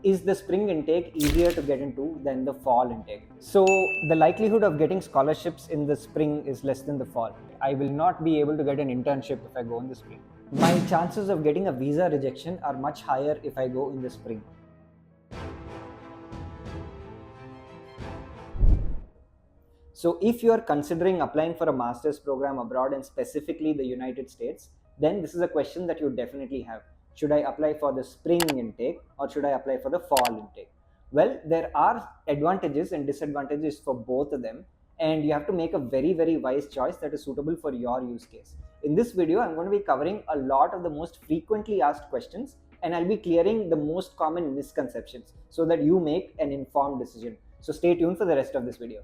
Is the spring intake easier to get into than the fall intake? So the likelihood of getting scholarships in the spring is less than the fall. I will not be able to get an internship if I go in the spring. My chances of getting a visa rejection are much higher if I go in the spring. So if you are considering applying for a master's program abroad and specifically the United States, then this is a question that you definitely have. Should I apply for the spring intake or should I apply for the fall intake? Well, there are advantages and disadvantages for both of them, and you have to make a very wise choice that is suitable for your use case. In this video, I'm going to be covering a lot of the most frequently asked questions, and I'll be clearing the most common misconceptions so that you make an informed decision. So stay tuned for the rest of this video.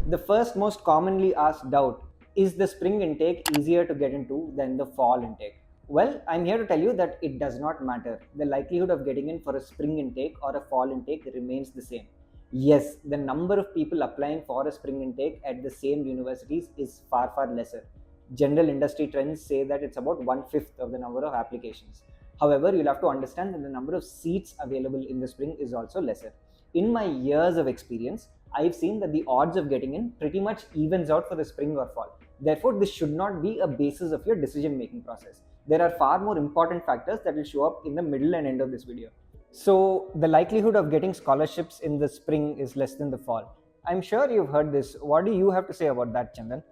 The first most commonly asked doubt is the spring intake easier to get into than the fall intake? Well, I'm here to tell you that it does not matter. The likelihood of getting in for a spring intake or a fall intake remains the same. Yes, the number of people applying for a spring intake at the same universities is far lesser. General industry trends say that it's about 1/5 of the number of applications. However, you'll have to understand that the number of seats available in the spring is also lesser. In my years of experience, I've seen that the odds of getting in pretty much evens out for the spring or fall. Therefore, this should not be a basis of your decision making process. There are far more important factors that will show up in the middle and end of this video. So, the likelihood of getting scholarships in the spring is less than the fall. I'm sure you've heard this. What do you have to say about that, Chandan?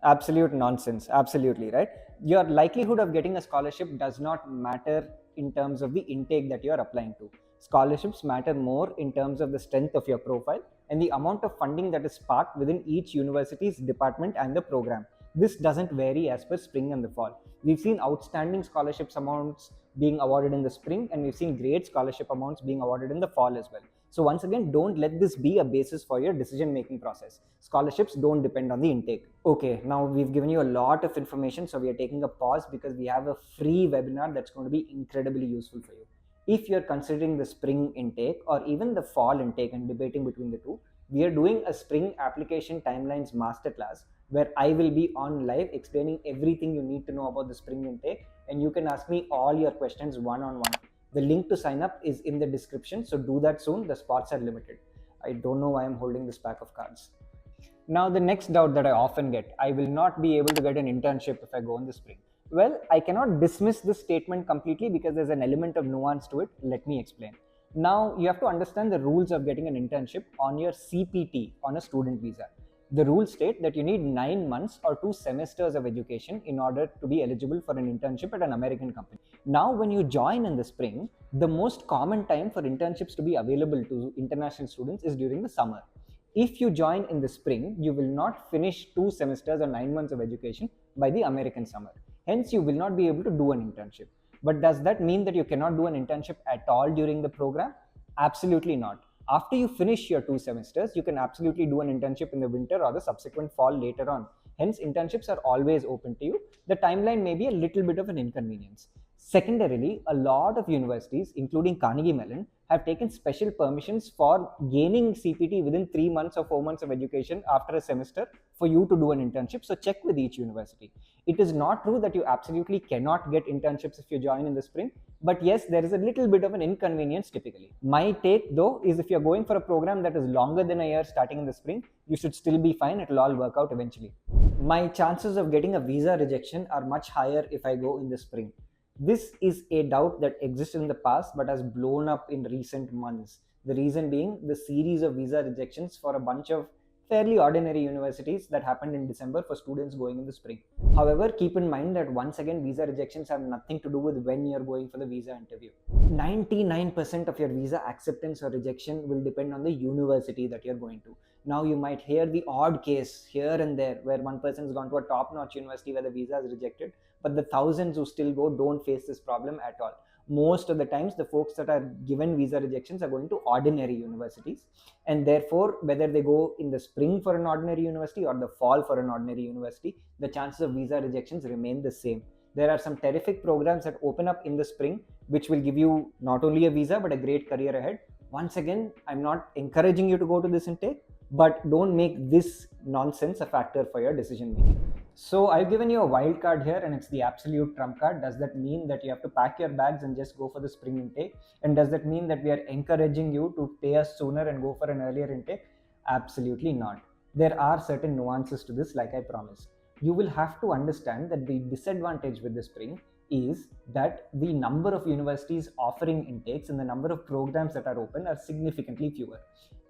Absolute nonsense. Absolutely, right? Your likelihood of getting a scholarship does not matter in terms of the intake that you are applying to. Scholarships matter more in terms of the strength of your profile and the amount of funding that is sparked within each university's department and the program. This doesn't vary as per spring and the fall. We've seen outstanding scholarships amounts being awarded in the spring, and we've seen great scholarship amounts being awarded in the fall as well. So once again, don't let this be a basis for your decision making process. Scholarships don't depend on the intake. Okay, now we've given you a lot of information, so we are taking a pause because we have a free webinar that's going to be incredibly useful for you. If you're considering the spring intake or even the fall intake and debating between the two, we are doing a spring application timelines masterclass where I will be on live explaining everything you need to know about the spring intake, and you can ask me all your questions one-on-one. The link to sign up is in the description, so do that soon. The spots are limited. I don't know why I'm holding this pack of cards. Now, the next doubt that I often get, I will not be able to get an internship if I go in the spring. Well, I cannot dismiss this statement completely because there's an element of nuance to it. Let me explain. Now, you have to understand the rules of getting an internship on your CPT, on a student visa. The rules state that you need 9 months or 2 semesters of education in order to be eligible for an internship at an American company. Now, when you join in the spring, the most common time for internships to be available to international students is during the summer. If you join in the spring, you will not finish 2 semesters or 9 months of education by the American summer. Hence, you will not be able to do an internship. But does that mean that you cannot do an internship at all during the program? Absolutely not. After you finish your 2 semesters, you can absolutely do an internship in the winter or the subsequent fall later on. Hence, internships are always open to you. The timeline may be a little bit of an inconvenience. Secondarily, a lot of universities, including Carnegie Mellon, have taken special permissions for gaining CPT within 3 months or 4 months of education after a semester for you to do an internship. So check with each university. It is not true that you absolutely cannot get internships if you join in the spring, but yes, there is a little bit of an inconvenience typically. My take though is if you're going for a program that is longer than a year starting in the spring, you should still be fine. It will all work out eventually. My chances of getting a visa rejection are much higher if I go in the spring. This is a doubt that existed in the past but has blown up in recent months. The reason being the series of visa rejections for a bunch of fairly ordinary universities that happened in December for students going in the spring. However, keep in mind that once again, visa rejections have nothing to do with when you're going for the visa interview. 99% of your visa acceptance or rejection will depend on the university that you're going to. Now, you might hear the odd case here and there where one person's gone to a top-notch university where the visa is rejected, but the thousands who still go don't face this problem at all. Most of the times, the folks that are given visa rejections are going to ordinary universities, and therefore, whether they go in the spring for an ordinary university or the fall for an ordinary university, the chances of visa rejections remain the same. There are some terrific programs that open up in the spring, which will give you not only a visa but a great career ahead. Once again, I'm not encouraging you to go to this intake, but don't make this nonsense a factor for your decision making. So I've given you a wild card here, and it's the absolute trump card. Does that mean that you have to pack your bags and just go for the spring intake? And does that mean that we are encouraging you to pay us sooner and go for an earlier intake? Absolutely not. There are certain nuances to this, like I promised. You will have to understand that the disadvantage with the spring is that the number of universities offering intakes and the number of programs that are open are significantly fewer.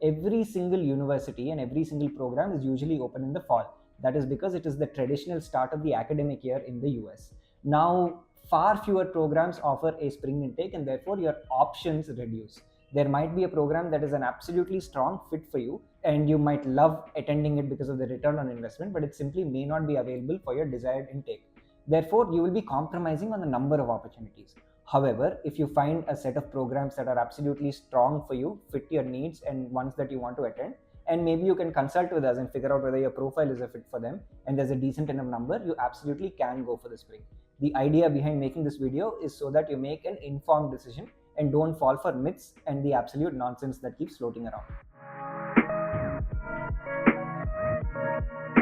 Every single university and every single program is usually open in the fall. That is because it is the traditional start of the academic year in the US. Now, far fewer programs offer a spring intake, and therefore your options reduce. There might be a program that is an absolutely strong fit for you, and you might love attending it because of the return on investment, but it simply may not be available for your desired intake. Therefore, you will be compromising on the number of opportunities. However, if you find a set of programs that are absolutely strong for you, fit your needs, and ones that you want to attend, and maybe you can consult with us and figure out whether your profile is a fit for them and there's a decent enough number, you absolutely can go for the spring. The idea behind making this video is so that you make an informed decision and don't fall for myths and the absolute nonsense that keeps floating around.